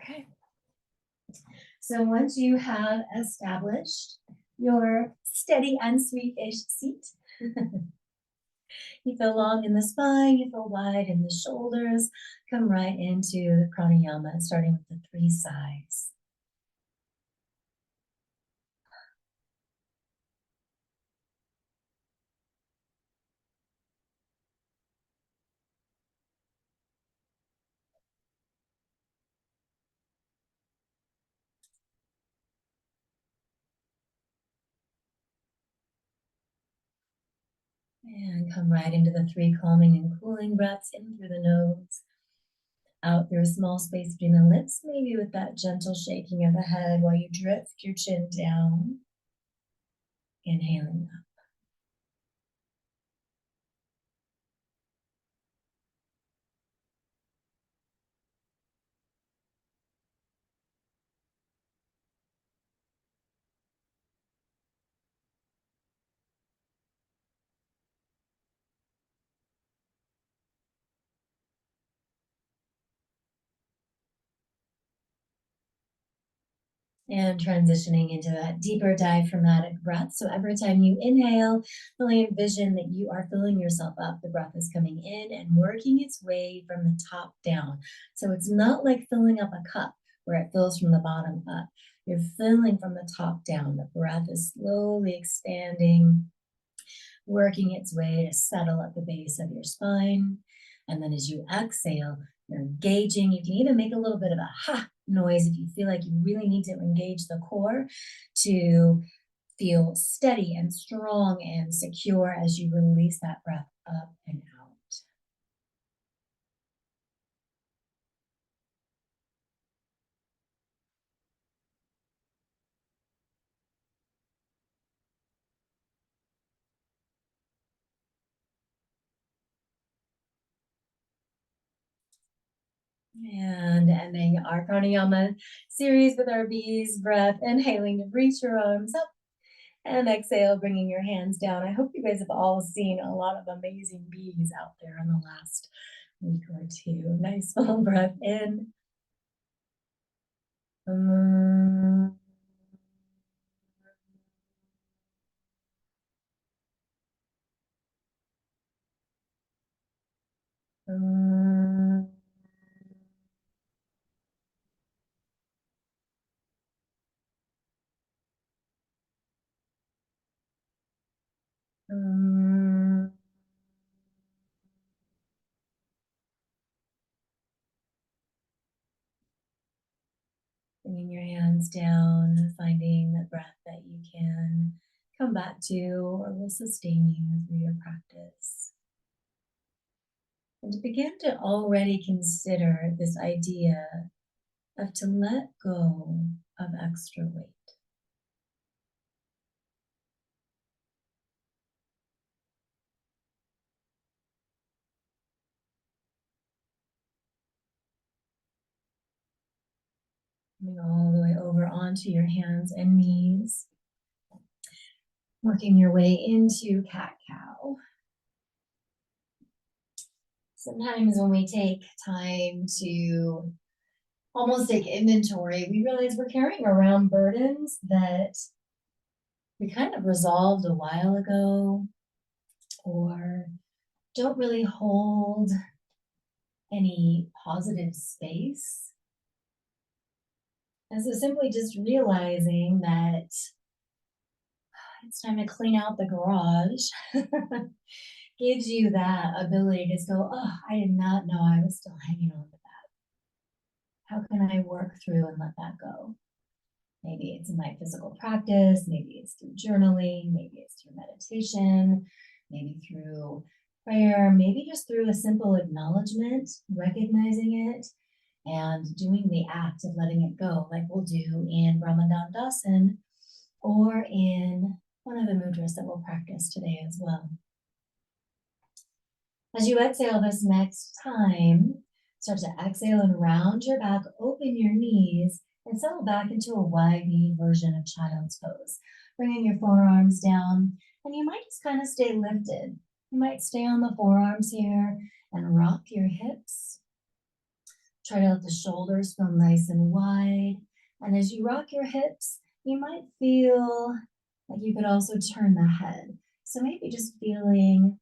Okay. So once you have established your steady and sweet-ish seat, you feel long in the spine, you feel wide in the shoulders. Come right into the pranayama, starting with the three sighs. And come right into the three calming and cooling breaths in through the nose, out through a small space between the lips, maybe with that gentle shaking of the head while you drift your chin down, inhaling up. And transitioning into that deeper diaphragmatic breath. So every time you inhale, really envision that you are filling yourself up. The breath is coming in and working its way from the top down. So it's not like filling up a cup where it fills from the bottom up. You're filling from the top down. The breath is slowly expanding, working its way to settle at the base of your spine. And then as you exhale, you're engaging. You can even make a little bit of a ha noise if you feel like you really need to engage the core to feel steady and strong and secure as you release that breath up and out. And ending our pranayama series with our bees breath, inhaling to reach your arms up. And exhale, bringing your hands down. I hope you guys have all seen a lot of amazing bees out there in the last week or two. Nice full breath in. Um, um, um. Bringing your hands down, finding the breath that you can come back to or will sustain you through your practice. And to begin to already consider this idea of to let go of extra weight. Coming all the way over onto your hands and knees. Working your way into cat-cow. Sometimes when we take time to almost take inventory, we realize we're carrying around burdens that we kind of resolved a while ago or don't really hold any positive space. And so simply just realizing that it's time to clean out the garage gives you that ability to just go, oh, I did not know I was still hanging on to that. How can I work through and let that go? Maybe it's in my physical practice, maybe it's through journaling, maybe it's through meditation, maybe through prayer, maybe just through a simple acknowledgement, recognizing it, and doing the act of letting it go, like we'll do in Brahmadandasan or in one of the mudras that we'll practice today as well. As you exhale this next time, start to exhale and round your back, open your knees, and settle back into a wide knee version of child's pose. Bringing your forearms down, and you might just kind of stay lifted. You might stay on the forearms here and rock your hips. Try to let the shoulders feel nice and wide. And as you rock your hips, you might feel like you could also turn the head. So maybe just feeling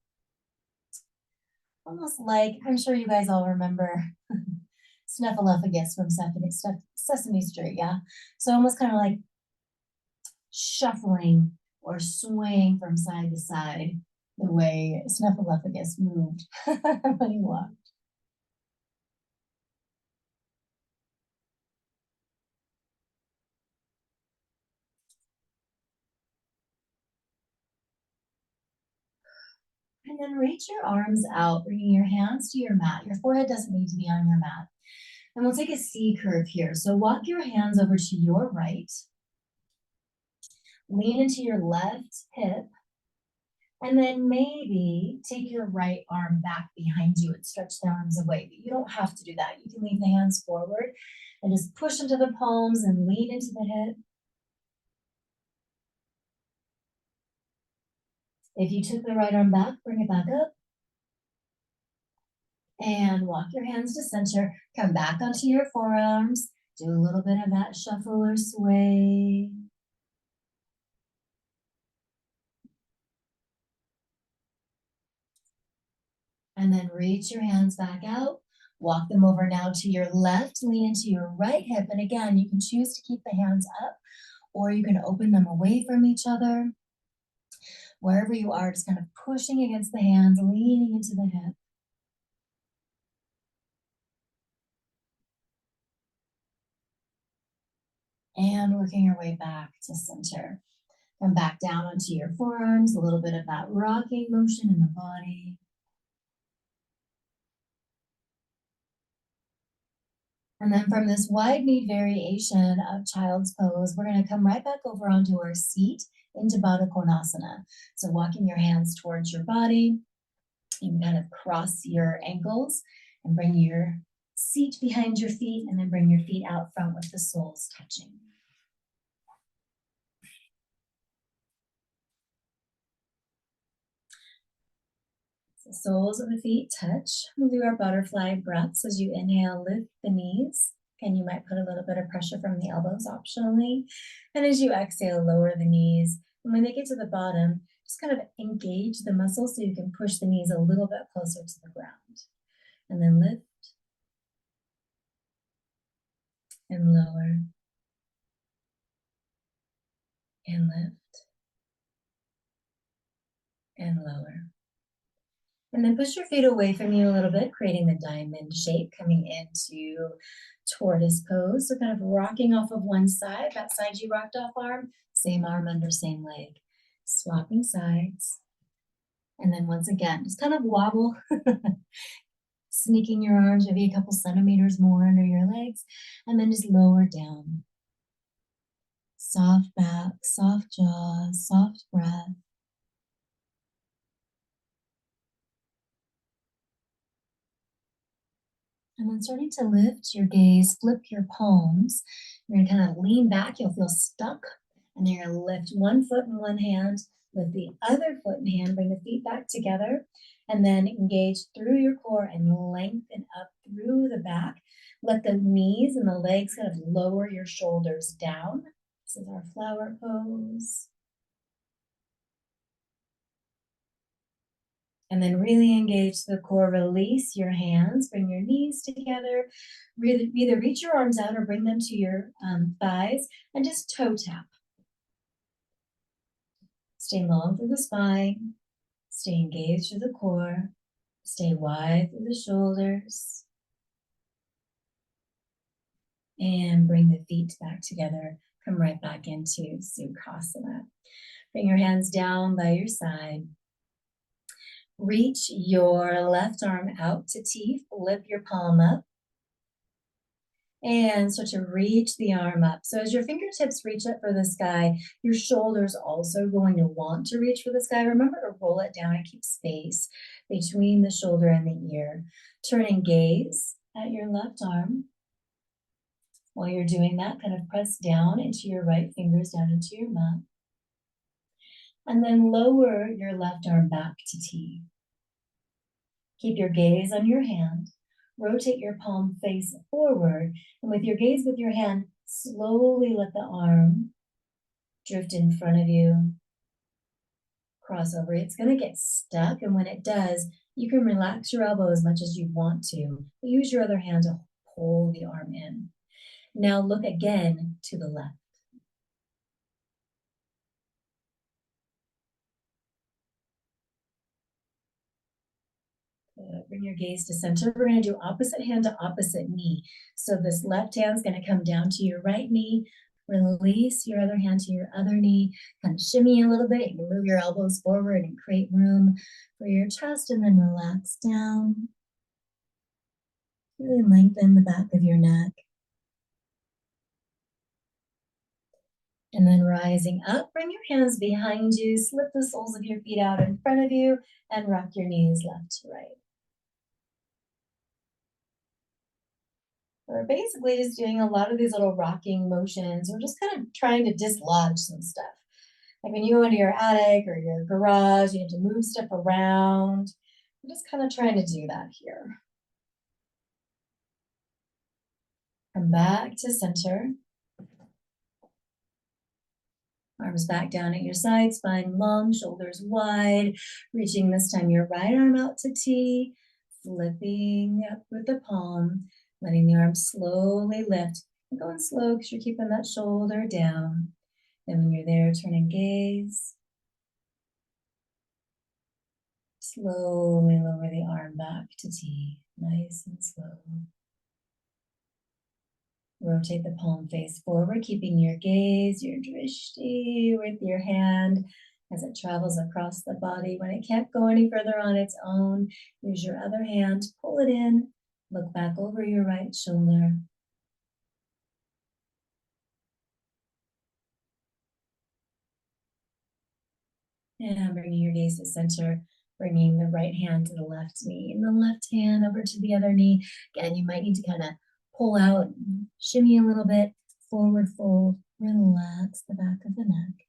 almost like, I'm sure you guys all remember Snuffleupagus from Sesame Street, yeah? So almost kind of like shuffling or swaying from side to side the way Snuffleupagus moved when he walked. And then reach your arms out, bringing your hands to your mat. Your forehead doesn't need to be on your mat. And we'll take a C curve here. So walk your hands over to your right, lean into your left hip, and then maybe take your right arm back behind you and stretch the arms away. But you don't have to do that. You can leave the hands forward and just push into the palms and lean into the hip. If you took the right arm back, bring it back up. And walk your hands to center. Come back onto your forearms. Do a little bit of that shuffle or sway. And then reach your hands back out. Walk them over now to your left. Lean into your right hip. And again, you can choose to keep the hands up or you can open them away from each other. Wherever you are, just kind of pushing against the hands, leaning into the hip. And working your way back to center. Come back down onto your forearms, a little bit of that rocking motion in the body. And then from this wide knee variation of child's pose, we're going to come right back over onto our seat into Baddha Konasana. So walking your hands towards your body, you can kind of cross your ankles and bring your seat behind your feet and then bring your feet out front with the soles touching. The soles of the feet touch. We'll do our butterfly breaths as you inhale, lift the knees. And you might put a little bit of pressure from the elbows optionally. And as you exhale, lower the knees. And when they get to the bottom, just kind of engage the muscles so you can push the knees a little bit closer to the ground. And then lift and lower and lift and lower. And then push your feet away from you a little bit, creating the diamond shape, coming into tortoise pose. So kind of rocking off of one side, that side you rocked off same arm under same leg. Swapping sides. And then once again, just kind of wobble, sneaking your arms maybe a couple centimeters more under your legs, and then just lower down. Soft back, soft jaw, soft breath. And then starting to lift your gaze, flip your palms. You're gonna kind of lean back, you'll feel stuck. And then you're gonna lift one foot in one hand, lift the other foot in hand, bring the feet back together, and then engage through your core and lengthen up through the back. Let the knees and the legs kind of lower your shoulders down. This is our flower pose. And then really engage the core, release your hands, bring your knees together, really either reach your arms out or bring them to your thighs and just toe tap. Stay long through the spine, stay engaged through the core, stay wide through the shoulders, and bring the feet back together. Come right back into Sukhasana. Bring your hands down by your side. Reach your left arm out to teeth, lift your palm up, and start to reach the arm up. So as your fingertips reach up for the sky, your shoulder's also going to want to reach for the sky. Remember to roll it down and keep space between the shoulder and the ear. Turn and gaze at your left arm. While you're doing that, kind of press down into your right fingers, down into your mat. And then lower your left arm back to T. Keep your gaze on your hand. rotate your palm face forward, and with your gaze with your hand, slowly let the arm drift in front of you, cross over. It's going to get stuck, and when it does, you can relax your elbow as much as you want to, but use your other hand to pull the arm in. Now look again to the left. Bring your gaze to center. We're going to do opposite hand to opposite knee. So this left hand's going to come down to your right knee. Release your other hand to your other knee. Kind of shimmy a little bit. You can move your elbows forward and create room for your chest, and then relax down. Really lengthen the back of your neck. And then rising up, bring your hands behind you, slip the soles of your feet out in front of you, and rock your knees left to right. We're basically just doing a lot of these little rocking motions. We're just kind of trying to dislodge some stuff. Like when you go into your attic or your garage, you have to move stuff around. We're just kind of trying to do that here. Come back to center. Arms back down at your side, spine long, shoulders wide, reaching this time your right arm out to T, flipping up with the palm, letting the arm slowly lift. I'm going slow because you're keeping that shoulder down. And when you're there, turn and gaze. Slowly lower the arm back to T, nice and slow. Rotate the palm face forward, keeping your gaze, your drishti with your hand as it travels across the body. When it can't go any further on its own, use your other hand, pull it in, look back over your right shoulder. And bringing your gaze to center, bringing the right hand to the left knee and the left hand over to the other knee. Again, you might need to kind of pull out, shimmy a little bit, forward fold, relax the back of the neck.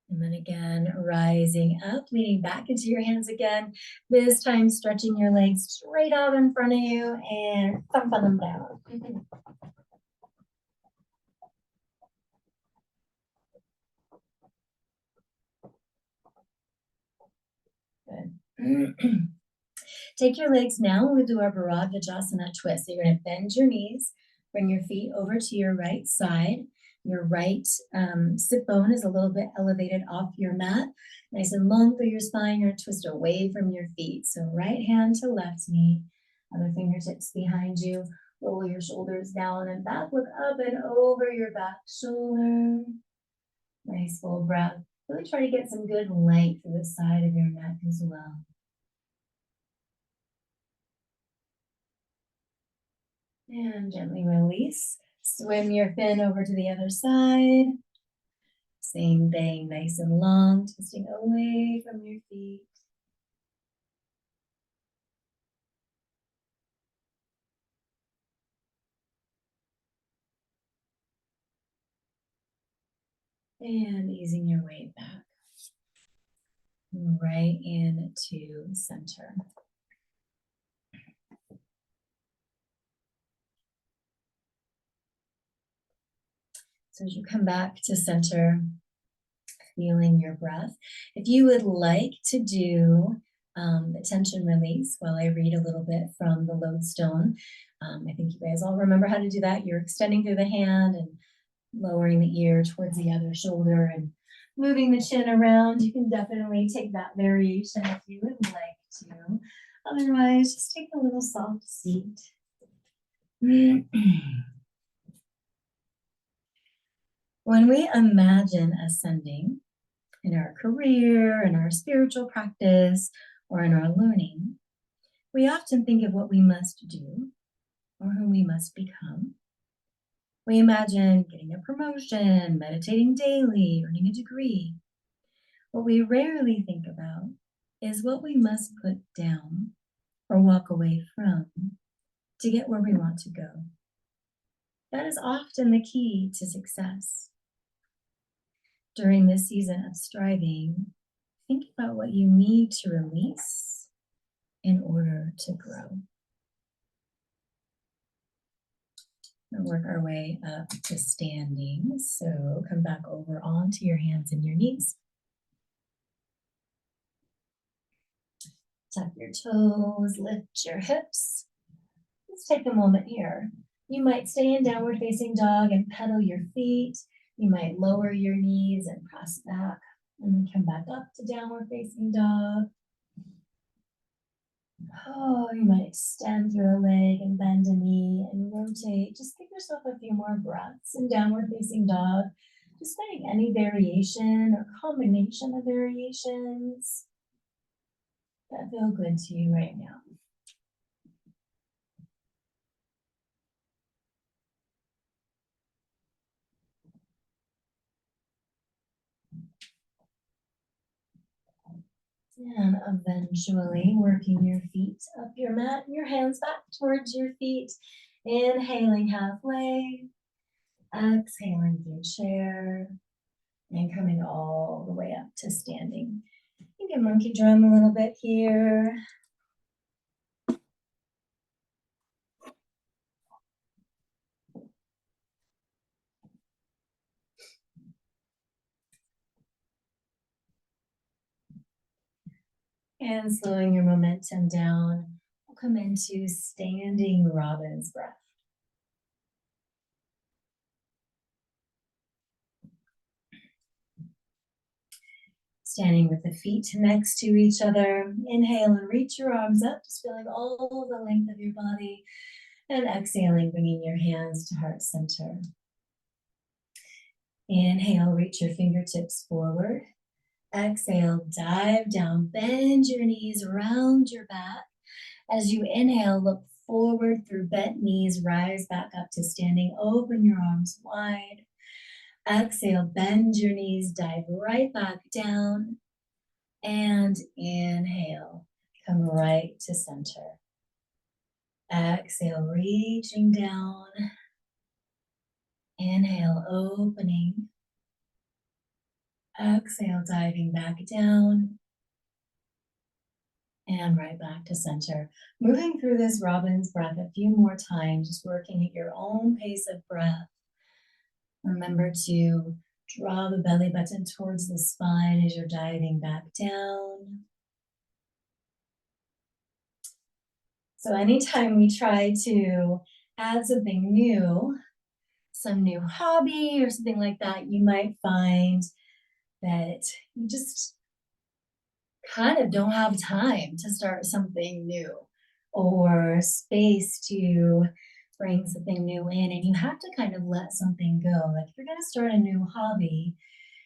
And then again, rising up, leaning back into your hands again. This time, stretching your legs straight out in front of you and thumping them down. Good. Take your legs now. We'll do our Bharadvajasana twist. So you're going to bend your knees, bring your feet over to your right side. Your right sit bone is a little bit elevated off your mat. Nice and long through your spine. You're going to twist away from your feet. So right hand to left knee, other fingertips behind you. Roll your shoulders down and back. Look up and over your back shoulder. Nice full breath. Really try to get some good length through the side of your neck as well. And gently release. Swim your fin over to the other side. Same thing, nice and long, twisting away from your feet. And easing your way back. Right into center. So as you come back to center, feeling your breath. If you would like to do the tension release while I read a little bit from the lodestone, I think you guys all remember how to do that. You're extending through the hand and lowering the ear towards the other shoulder and moving the chin around. You can definitely take that variation if you would like to. Otherwise, just take a little soft seat. When we imagine ascending in our career, in our spiritual practice, or in our learning, we often think of what we must do or who we must become. We imagine getting a promotion, meditating daily, earning a degree. What we rarely think about is what we must put down or walk away from to get where we want to go. That is often the key to success. During this season of striving, think about what you need to release in order to grow. And work our way up to standing. So come back over onto your hands and your knees. Tuck your toes, lift your hips. Let's take a moment here. You might stay in downward facing dog and pedal your feet. You might lower your knees and press back and then come back up to downward facing dog. Oh, you might extend through a leg and bend a knee and rotate. Just give yourself a few more breaths in downward facing dog. Just finding any variation or combination of variations that feel good to you right now. And eventually working your feet up your mat and your hands back towards your feet. Inhaling halfway, exhaling through chair, and coming all the way up to standing. You can monkey drum a little bit here. And slowing your momentum down, we'll come into standing robin's breath. Standing with the feet next to each other. Inhale and reach your arms up, just feeling all the length of your body. And exhaling, bringing your hands to heart center. Inhale, reach your fingertips forward. Exhale, dive down, bend your knees around your back. As you inhale, look forward through bent knees, rise back up to standing, open your arms wide. Exhale, bend your knees, dive right back down. And inhale, come right to center. Exhale, reaching down. Inhale, opening. Exhale, diving back down. And right back to center. Moving through this robin's breath a few more times, just working at your own pace of breath. Remember to draw the belly button towards the spine as you're diving back down. So anytime we try to add something new, some new hobby or something like that, you might find that you just kind of don't have time to start something new or space to bring something new in, and you have to kind of let something go. Like if you're going to start a new hobby,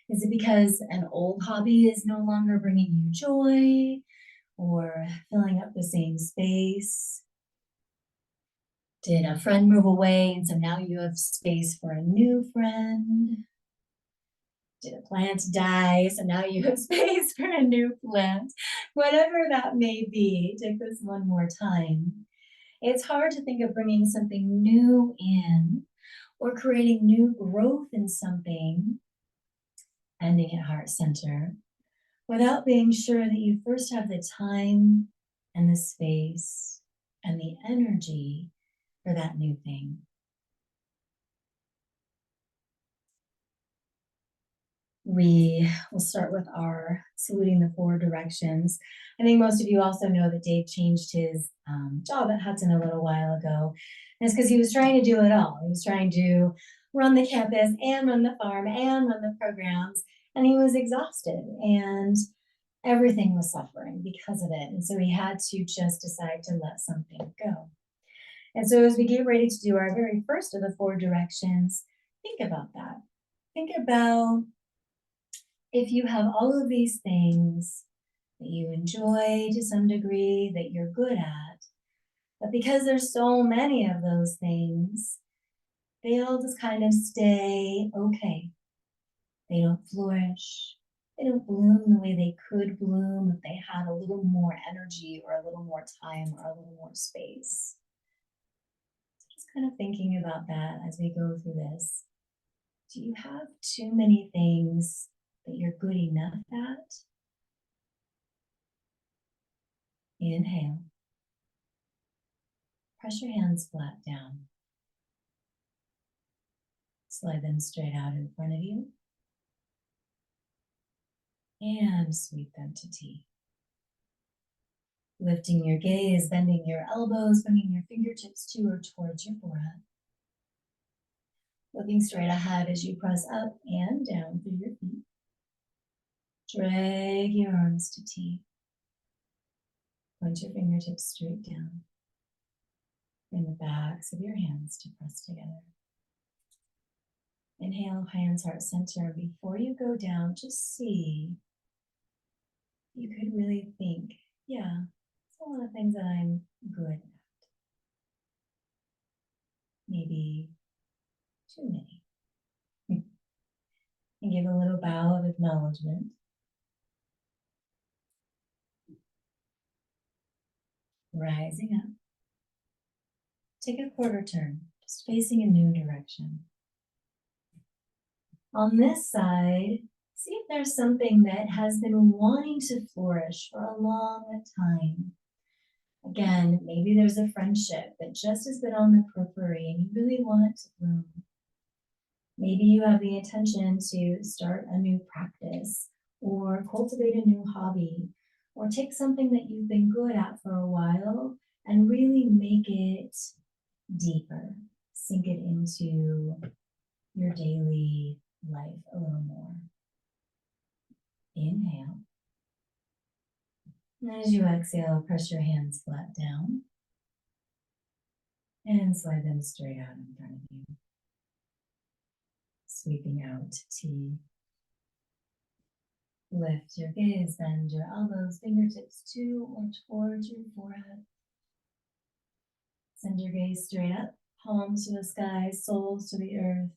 is it because an old hobby is no longer bringing you joy or filling up the same space? Did a friend move away and so now you have space for a new friend? Did a plant die so now you have space for a new plant? Whatever that may be, take this one more time. It's hard to think of bringing something new in or creating new growth in something, ending at heart center, without being sure that you first have the time and the space and the energy for that new thing. We will start with our saluting the four directions. I think most of you also know that Dave changed his job at Hudson a little while ago. And it's because he was trying to do it all. He was trying to run the campus and run the farm and run the programs. And he was exhausted and everything was suffering because of it. And so he had to just decide to let something go. And so as we get ready to do our very first of the four directions, think about that. Think about if you have all of these things that you enjoy to some degree, that you're good at, but because there's so many of those things, they all just kind of stay okay. They don't flourish. They don't bloom the way they could bloom if they had a little more energy or a little more time or a little more space. So just kind of thinking about that as we go through this. Do you have too many things that you're good enough at. Inhale. Press your hands flat down. Slide them straight out in front of you. And sweep them to tea. Lifting your gaze, bending your elbows, bringing your fingertips to or towards your forehead. Looking straight ahead as you press up and down through your feet. Drag your arms to tea. Point your fingertips straight down. Bring the backs of your hands to press together. Inhale, hands, heart center. Before you go down, just see, you could really think, yeah, it's a lot of things that I'm good at. Maybe too many. And give a little bow of acknowledgement. Rising up. Take a quarter turn, just facing a new direction. On this side, see if there's something that has been wanting to flourish for a long time. Again, maybe there's a friendship that just has been on the periphery and you really want it to bloom. Maybe you have the intention to start a new practice or cultivate a new hobby or take something that you've been good at for a while and really make it deeper, sink it into your daily life a little more. Inhale. And as you exhale, press your hands flat down and slide them straight out in front of you. Sweeping out to tea. Lift your gaze, bend your elbows, fingertips to or towards your forehead. Send your gaze straight up, palms to the sky, soles to the earth,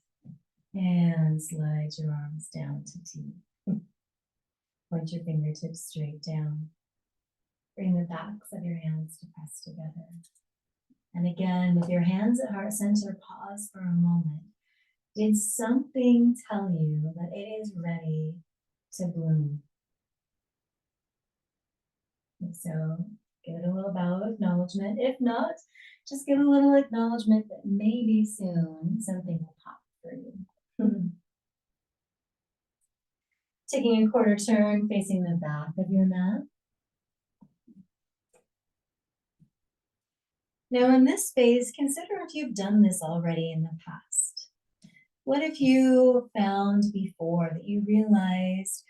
and slide your arms down to tea. Point your fingertips straight down. Bring the backs of your hands to press together. And again, with your hands at heart center, pause for a moment. Did something tell you that it is ready to bloom? And so give it a little bow of acknowledgement. If not, just give a little acknowledgement that maybe soon something will pop for you. Taking a quarter turn, facing the back of your mat. Now in this phase, consider if you've done this already in the past. What if you found before that you realized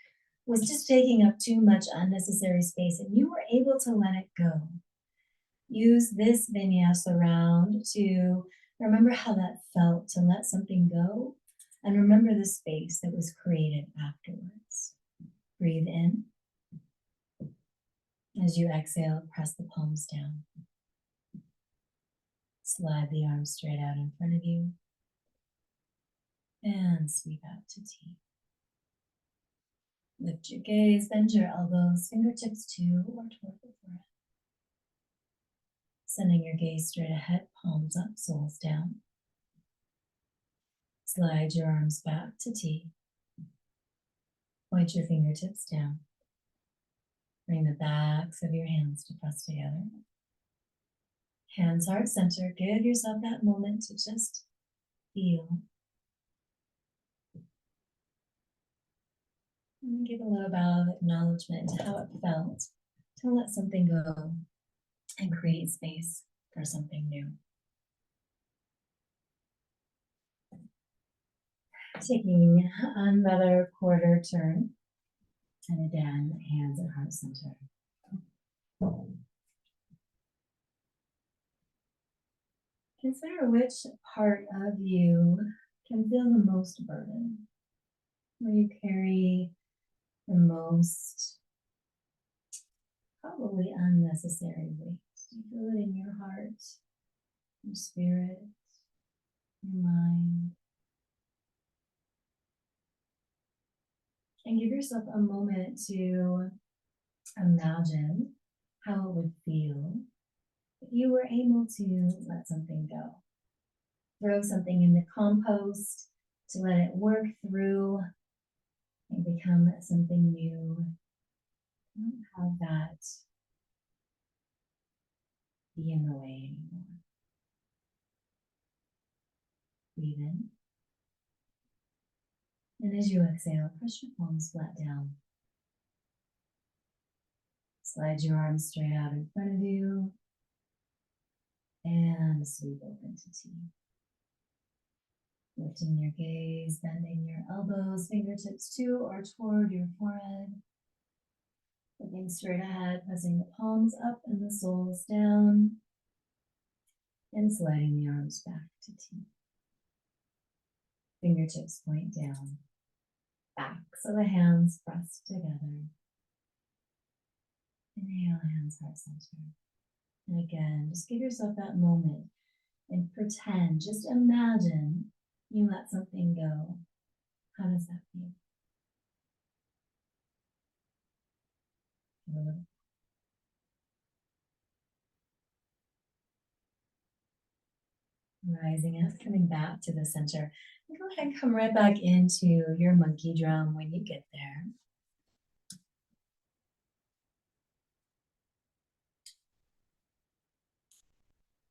was just taking up too much unnecessary space and you were able to let it go? Use this vinyasa round to remember how that felt to let something go and remember the space that was created afterwards. Breathe in. As you exhale, press the palms down. Slide the arms straight out in front of you. And sweep out to tea. Lift your gaze, bend your elbows, fingertips to or toward the forehead. Sending your gaze straight ahead, palms up, soles down. Slide your arms back to tea. Point your fingertips down. Bring the backs of your hands to press together. Hands heart center. Give yourself that moment to just feel. And give a little bow of acknowledgement to how it felt to let something go and create space for something new. Taking another quarter turn. And again, hands at heart center. Consider which part of you can feel the most burden, where you carry the most probably unnecessary weight. You feel it in your heart, your spirit, your mind. And give yourself a moment to imagine how it would feel if you were able to let something go. Throw something in the compost to let it work through and become something new. Don't have that be in the way anymore. Breathe in. And as you exhale, press your palms flat down. Slide your arms straight out in front of you. And sweep open to T. Lifting your gaze, bending your elbows, fingertips to or toward your forehead. Looking straight ahead, pressing the palms up and the soles down. And sliding the arms back to T. Fingertips point down. Backs of the hands pressed together. Inhale, hands heart center. And again, just give yourself that moment and pretend, just imagine you let something go. How does that feel? Good. Rising up, coming back to the center. And go ahead and come right back into your monkey drum when you get there.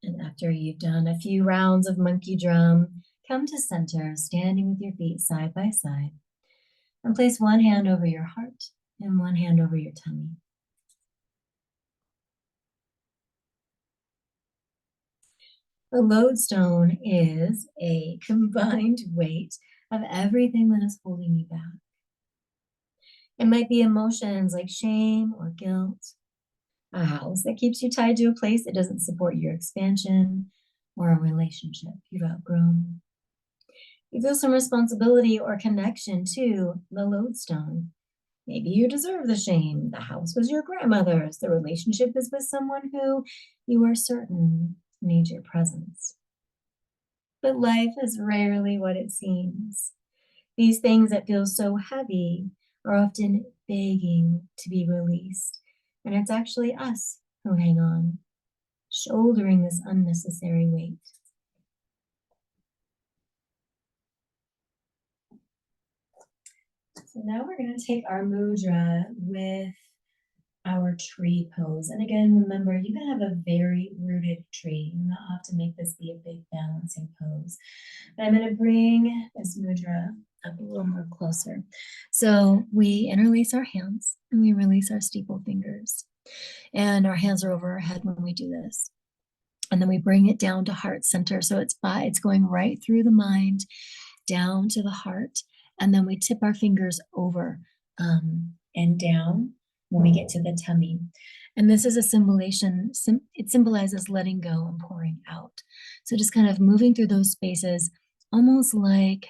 And after you've done a few rounds of monkey drum, come to center, standing with your feet side by side. And place one hand over your heart and one hand over your tummy. The lodestone is a combined weight of everything that is holding you back. It might be emotions like shame or guilt, a house that keeps you tied to a place that doesn't support your expansion, or a relationship you've outgrown. You feel some responsibility or connection to the lodestone. Maybe you deserve the shame. The house was your grandmother's. The relationship is with someone who you are certain needs your presence. But life is rarely what it seems. These things that feel so heavy are often begging to be released. And it's actually us who hang on, shouldering this unnecessary weight. So now we're going to take our mudra with our tree pose. And again, remember, you can have a very rooted tree. You don't have to make this be a big balancing pose. But I'm going to bring this mudra up a little more closer. So we interlace our hands and we release our steeple fingers. And our hands are over our head when we do this. And then we bring it down to heart center. So it's going right through the mind, down to the heart. And then we tip our fingers over and down when we get to the tummy. And this is a symbolization, it symbolizes letting go and pouring out. So just kind of moving through those spaces, almost like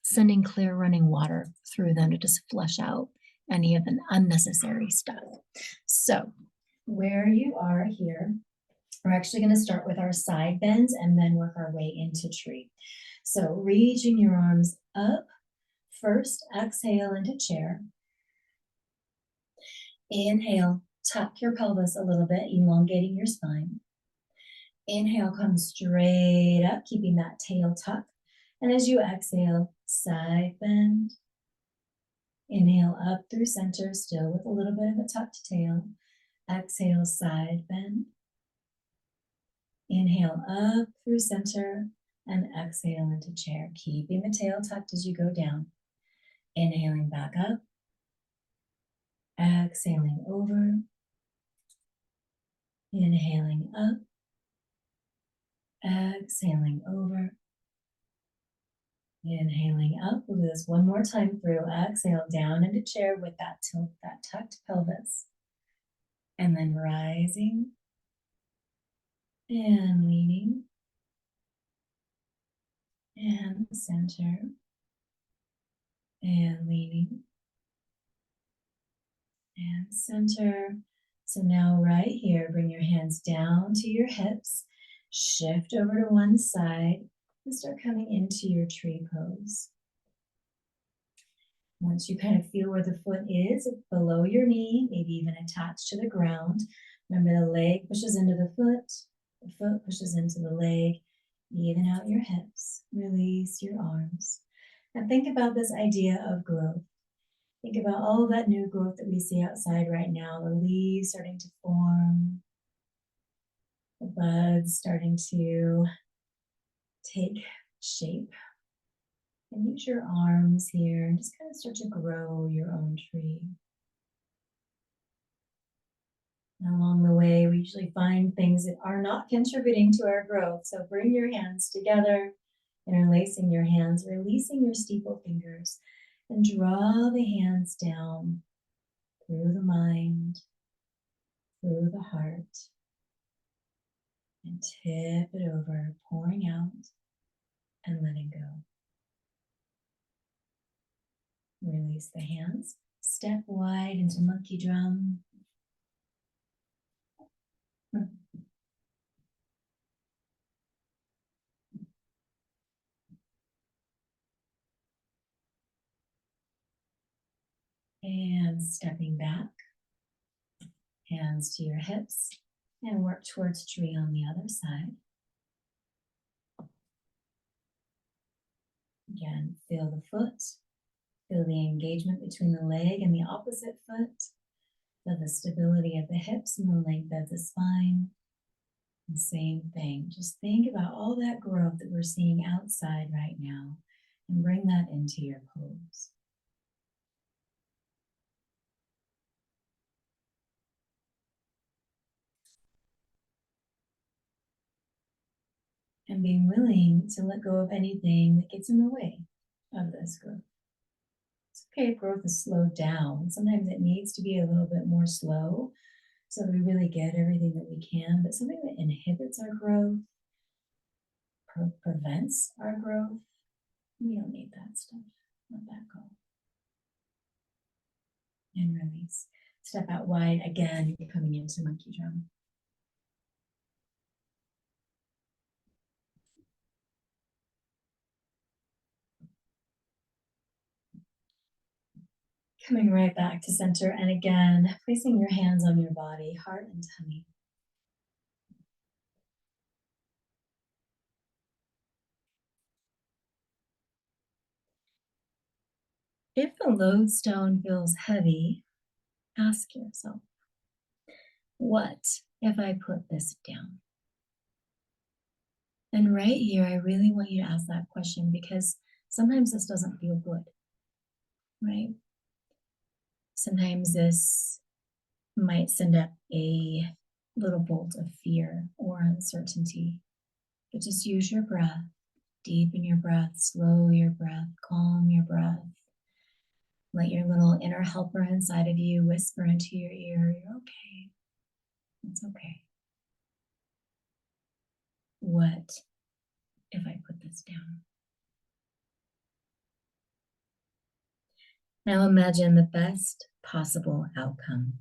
sending clear running water through them to just flush out any of the unnecessary stuff. So where you are here, we're actually going to start with our side bends and then work our way into tree. So reaching your arms up, first exhale into chair. Inhale, tuck your pelvis a little bit, elongating your spine. Inhale, come straight up, keeping that tail tucked. And as you exhale, side bend. Inhale up through center, still with a little bit of a tucked tail. Exhale, side bend. Inhale up through center and exhale into chair, keeping the tail tucked as you go down. Inhaling back up. Exhaling over. Inhaling up. Exhaling over. Inhaling up. We'll do this one more time through. Exhale down into chair with that tilt, that tucked pelvis. And then rising and leaning and center and leaning and center. So now right here, bring your hands down to your hips, shift over to one side and start coming into your tree pose. Once you kind of feel where the foot is, below your knee, maybe even attached to the ground. Remember, the leg pushes into the foot pushes into the leg. Even out your hips, release your arms. And think about this idea of growth. Think about all that new growth that we see outside right now, the leaves starting to form, the buds starting to take shape. And use your arms here and just kind of start to grow your own tree. And along the way, we usually find things that are not contributing to our growth. So bring your hands together, interlacing your hands, releasing your steeple fingers, and draw the hands down through the mind, through the heart, and tip it over, pouring out and letting go. Release the hands, step wide into monkey drum. And stepping back, hands to your hips, and work towards tree on the other side. Again, feel the foot, feel the engagement between the leg and the opposite foot, feel the stability of the hips and the length of the spine. And same thing, just think about all that growth that we're seeing outside right now and bring that into your pose. And being willing to let go of anything that gets in the way of this growth. It's okay if growth is slowed down. Sometimes it needs to be a little bit more slow so that we really get everything that we can, but something that inhibits our growth, prevents our growth, we don't need that stuff. Let that go. And release. Step out wide again, you're coming into monkey drum. Coming right back to center, and again, placing your hands on your body, heart and tummy. If the lodestone feels heavy, ask yourself, what if I put this down? And right here, I really want you to ask that question because sometimes this doesn't feel good, right? Sometimes this might send up a little bolt of fear or uncertainty. But just use your breath, deepen your breath, slow your breath, calm your breath. Let your little inner helper inside of you whisper into your ear, you're okay. It's okay. What if I put this down? Now imagine the best possible outcome.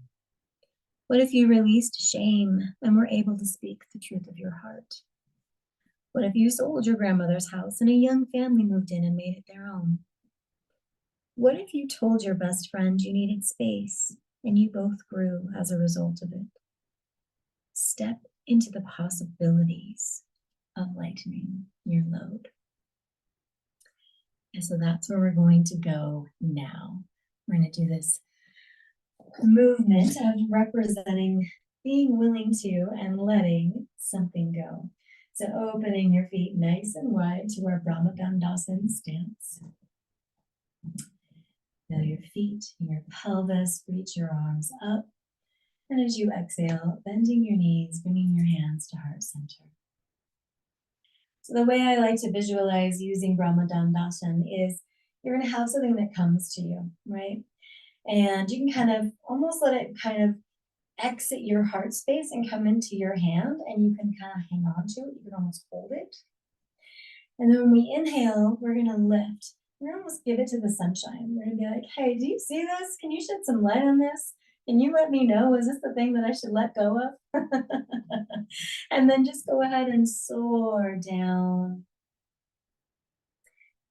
What if you released shame and were able to speak the truth of your heart? What if you sold your grandmother's house and a young family moved in and made it their own? What if you told your best friend you needed space and you both grew as a result of it? Step into the possibilities of lightening your load. And so that's where we're going to go now. We're going to do this movement of representing being willing to and letting something go. So opening your feet nice and wide to our Brahma Dandasana stance. Feel your feet in your pelvis, reach your arms up. And as you exhale, bending your knees, bringing your hands to heart center. So the way I like to visualize using Brahma Dandasana is you're going to have something that comes to you, right? And you can kind of almost let it kind of exit your heart space and come into your hand, and you can kind of hang on to it. You can almost hold it. And then when we inhale, we're going to lift. We're going to almost give it to the sunshine. We're going to be like, hey, do you see this? Can you shed some light on this? Can you let me know, is this the thing that I should let go of? And then just go ahead and soar down.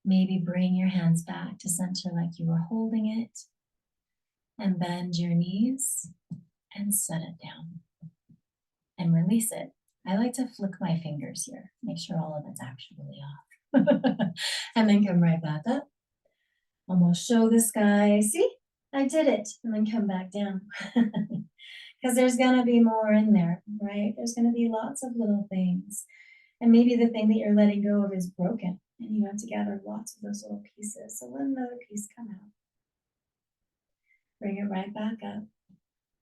Maybe bring your hands back to center like you were holding it. And bend your knees and set it down. And release it. I like to flick my fingers here, make sure all of it's actually off. And then come right back up. Almost show the sky. See? I did it, and then come back down. Because there's gonna be more in there, right? There's gonna be lots of little things. And maybe the thing that you're letting go of is broken, and you have to gather lots of those little pieces. So let another piece come out. Bring it right back up.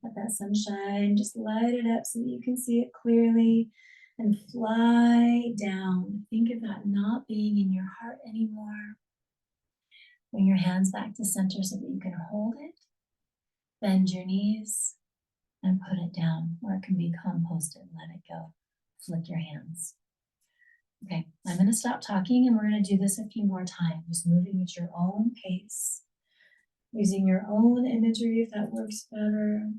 Let that sunshine just light it up so that you can see it clearly and fly down. Think of that not being in your heart anymore. Bring your hands back to center so that you can hold it. Bend your knees and put it down where it can be composted. Let it go. Flick your hands. Okay, I'm going to stop talking and we're going to do this a few more times, moving at your own pace, using your own imagery if that works better.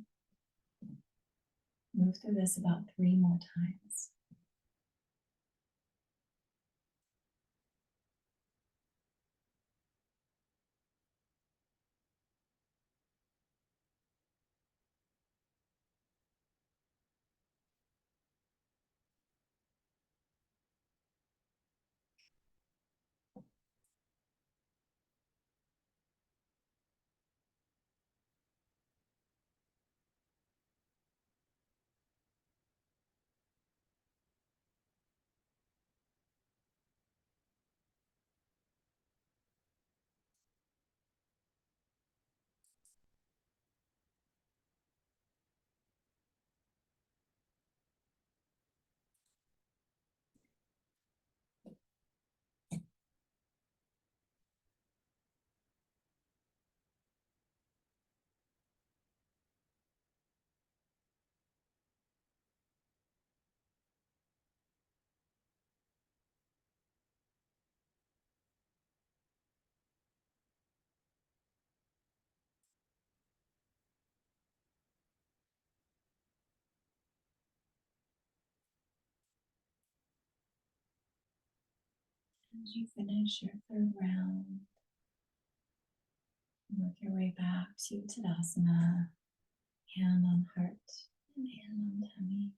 Move through this about 3 more times. As you finish your 3rd round, work your way back to Tadasana, hand on heart and hand on tummy.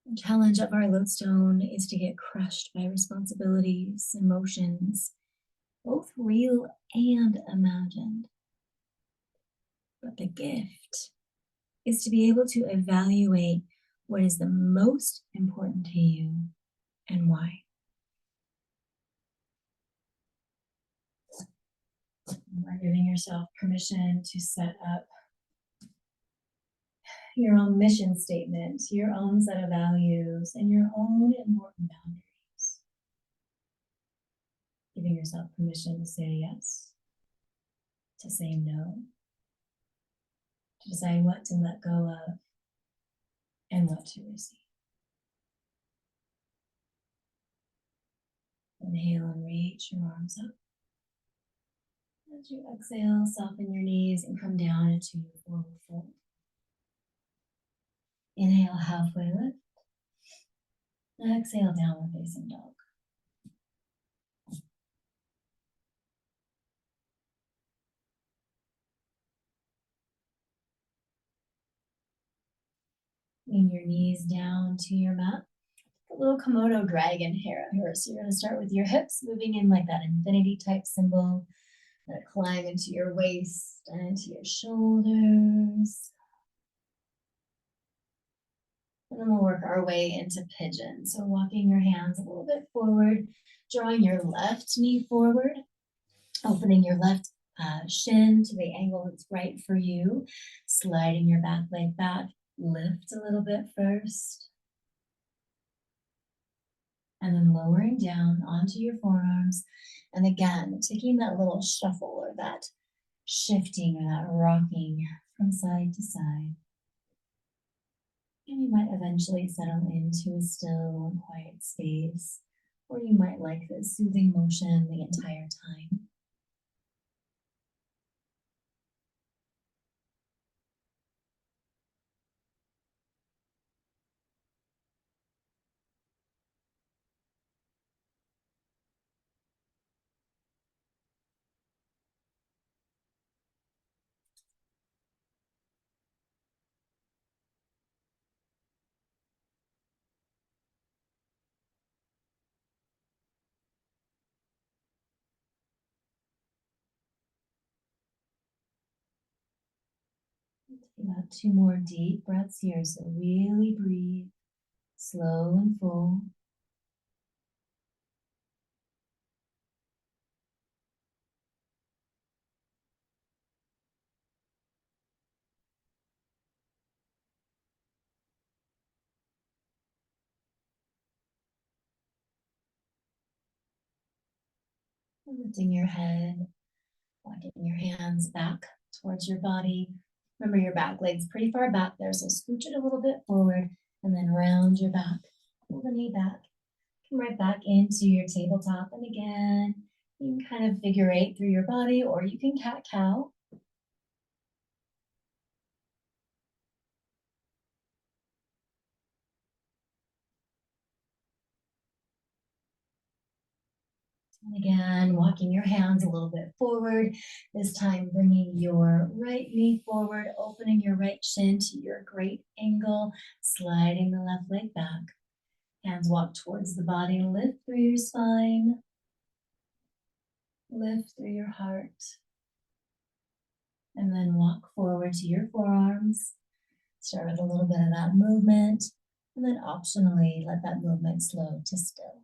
The challenge of our lodestone is to get crushed by responsibilities, emotions, both real and imagined. But the gift is to be able to evaluate what is the most important to you and why. You are giving yourself permission to set up your own mission statement, your own set of values, and your own important boundaries. Giving yourself permission to say yes, to say no, to decide what to let go of and what to receive. Inhale and reach your arms up. As you exhale, soften your knees and come down into your forward fold. Inhale, halfway lift. Exhale, downward facing dog. Bring your knees down to your mat. A little Komodo dragon here. So you're going to start with your hips moving in like that infinity type symbol. Let it climb into your waist and into your shoulders. And then we'll work our way into pigeon. So walking your hands a little bit forward, drawing your left knee forward, opening your left shin to the angle that's right for you, sliding your back leg back, lift a little bit first, and then lowering down onto your forearms. And again, taking that little shuffle or that shifting or that rocking from side to side. And you might eventually settle into a still and quiet space, or you might like this soothing motion the entire time. About two more deep breaths here. So really breathe slow and full. And lifting your head, walking your hands back towards your body. Remember your back leg's pretty far back there, so scooch it a little bit forward and then round your back. Pull the knee back. Come right back into your tabletop. And again, you can kind of figure eight through your body, or you can cat cow. And again, walking your hands a little bit forward, this time bringing your right knee forward, opening your right shin to your great angle, sliding the left leg back. Hands walk towards the body, lift through your spine, lift through your heart, and then walk forward to your forearms. Start with a little bit of that movement, and then optionally let that movement slow to still.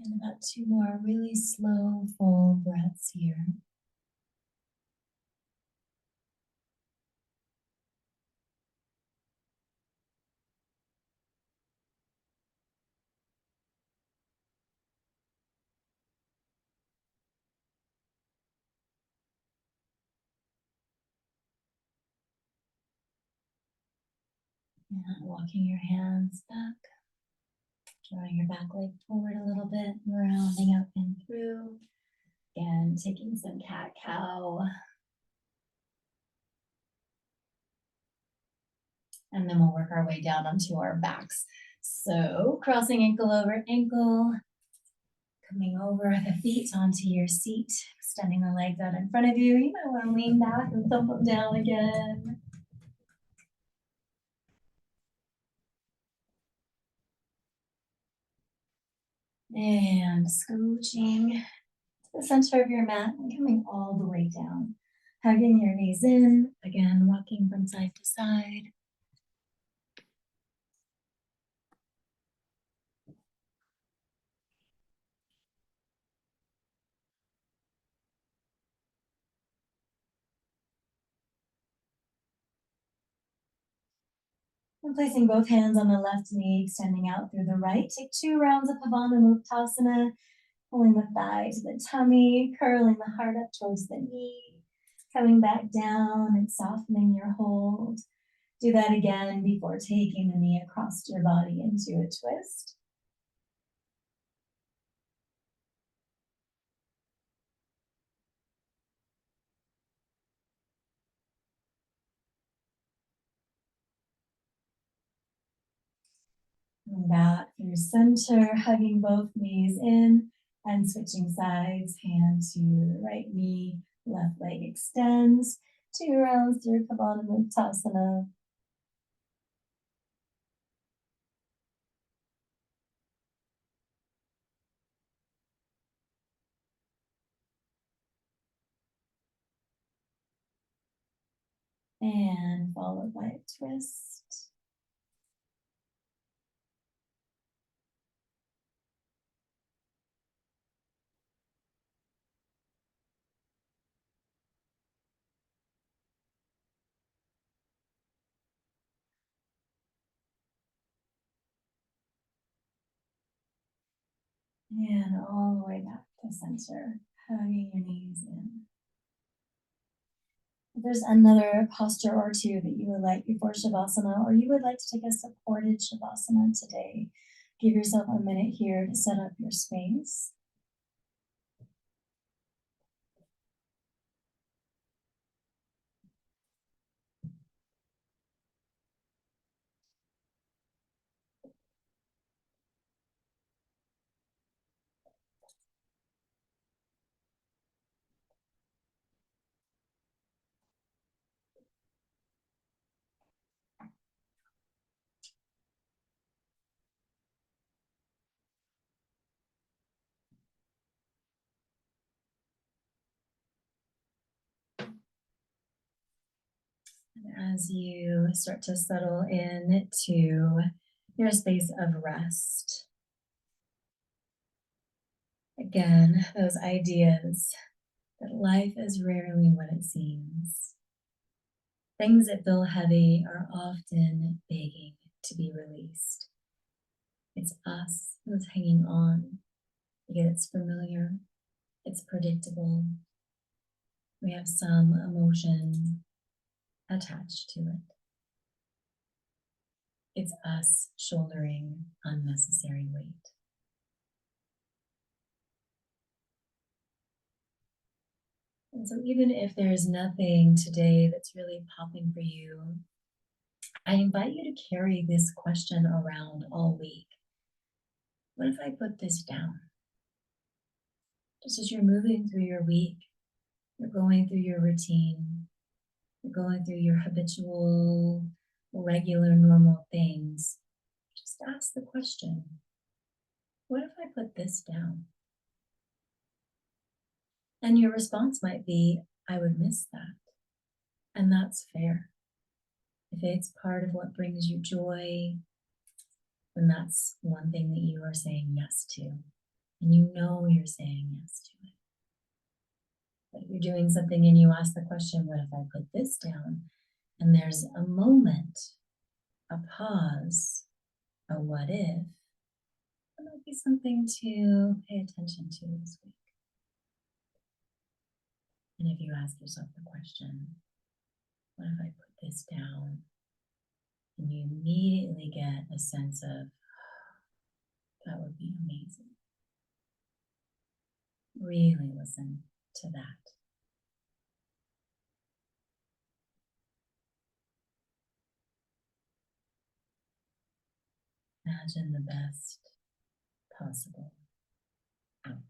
And about two more really slow, full breaths here. And walking your hands back, drawing your back leg forward a little bit, rounding up and through. And taking some cat cow. And then we'll work our way down onto our backs. So crossing ankle over ankle, coming over the feet onto your seat, extending the legs out in front of you. You might want to lean back and thump them down again. And scooching to the center of your mat and coming all the way down. Hugging your knees in, again, rocking from side to side. And placing both hands on the left knee, extending out through the right. Take 2 rounds of Pavana Muktasana, pulling the thigh to the tummy, curling the heart up towards the knee, coming back down and softening your hold. Do that again before taking the knee across your body into a twist. And back through center, hugging both knees in and switching sides, hand to the right knee, left leg extends. 2 rounds through Pavana Muktasana. And followed by a twist. And all the way back to center, hugging your knees in. If there's another posture or two that you would like before Shavasana, or you would like to take a supported Shavasana today, give yourself a minute here to set up your space. And as you start to settle into your space of rest, again, those ideas that life is rarely what it seems. Things that feel heavy are often begging to be released. It's us who's hanging on because it's familiar, it's predictable. We have some emotion attached to it. It's us shouldering unnecessary weight. And so, even if there's nothing today that's really popping for you, I invite you to carry this question around all week. What if I put this down? Just as you're moving through your week, you're going through your routine, you're going through your habitual, regular, normal things, just ask the question, what if I put this down? And your response might be, I would miss that. And that's fair. If it's part of what brings you joy, then that's one thing that you are saying yes to. And you know you're saying yes to it. But if you're doing something and you ask the question, what if I put this down? And there's a moment, a pause, a what if, that might be something to pay attention to this week. And if you ask yourself the question, what if I put this down? And you immediately get a sense of, that would be amazing. Really listen to that. Imagine the best possible outcome.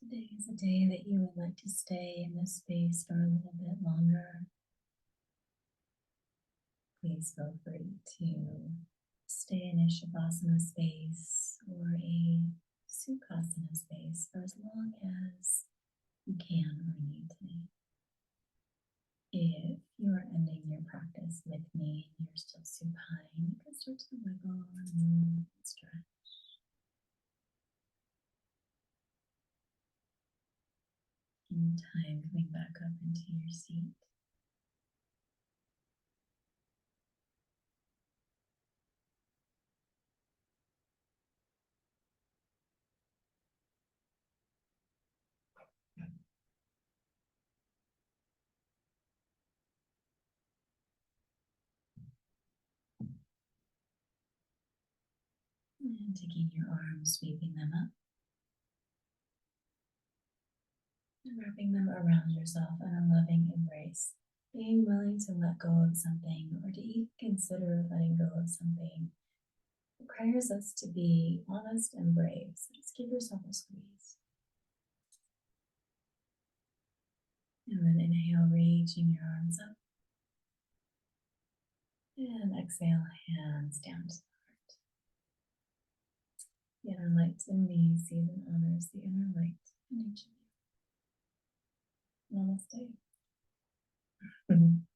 Today is a day that you would like to stay in this space for a little bit longer. Please feel free to stay in a Shavasana space or a Sukhasana space for as long as you can or need to. If you are ending your practice with me and you're still supine, you can start to wiggle and move and stretch. In time, coming back up into your seat. taking your arms, sweeping them up, and wrapping them around yourself in a loving embrace. Being willing to let go of something or to even consider letting go of something requires us to be honest and brave. So just give yourself a squeeze. And then inhale, reaching your arms up. And exhale, hands down to the inner light in me sees and honors the inner light in each of you. Namaste.